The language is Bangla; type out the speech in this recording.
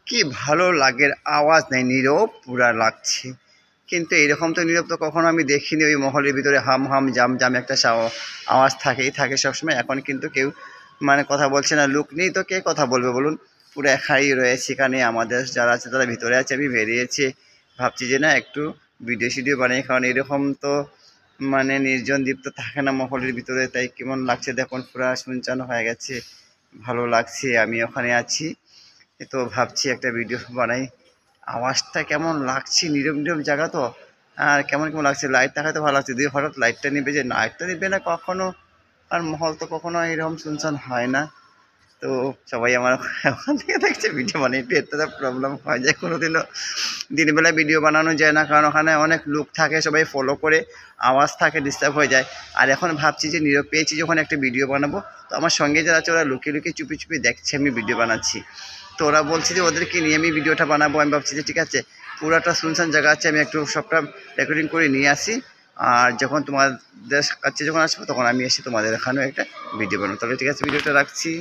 কি ভালো লাগের আওয়াজ নেই, নীরব পুরা লাগছে। কিন্তু এরকম তো নীরব তো কখনো আমি দেখিনি। ওই মহলের ভিতরে হাম হাম জাম জাম একটা আওয়াজ থাকেই থাকে সবসময়। এখন কিন্তু কেউ মানে কথা বলছে না, লোক নেই তো কে কথা বলবে বলুন। পুরো একাই রয়েছে এখানে। আমাদের যারা আছে তারা ভিতরে আছে, আমি বেরিয়েছি। ভাবছি যে না একটু ভিডিও সিডিও বানাই, কারণ এরকম তো মানে নির্জন দ্বীপ তো থাকে না মহলের ভিতরে। তাই কেমন লাগছে দেখুন, পুরা শুনশান হয়ে গেছে। ভালো লাগছে, আমি ওখানে আছি। তো ভাবছি একটা ভিডিও বানাই। আওয়াজটা কেমন লাগছে, নীরব নীরব জায়গা তো। আর কেমন কেমন লাগছে, লাইট থাকাতে ভালো লাগছে। যদি হঠাৎ লাইটটা নিবে, যে লাইটটা নিবে না কখনো। আর মহল তো কখনো এরকম শুনশান হয় না। তো সবাই আমার ওখান থেকে দেখছে ভিডিও বানাই, একটু একটা প্রবলেম হয় যায়। কোনোদিনও দিনের বেলায় ভিডিও বানানো যায় না, কারণ ওখানে অনেক লোক থাকে, সবাই ফলো করে, আওয়াজ থাকে, ডিস্টার্ব হয়ে যায়। আর এখন ভাবছি যে নীরব পেয়েছি যখন একটা ভিডিও বানাবো, তো আমার সঙ্গে যারা আছে ওরা লুকিয়ে লুকিয়ে চুপি চুপি দেখছে আমি ভিডিও বানাচ্ছি। তো ওরা বলছে যে ওদেরকে নিয়ে আমি ভিডিওটা বানাবো। আমি ভাবছি যে ঠিক আছে, পুরাটা শুনশান জায়গা আছে, আমি একটু সবটা রেকর্ডিং করে নিয়ে আসি। আর যখন তোমাদের কাছে যখন আসবো তখন আমি এসে তোমাদের এখানেও একটা ভিডিও বানাবো। তাহলে ঠিক আছে, ভিডিওটা রাখছি।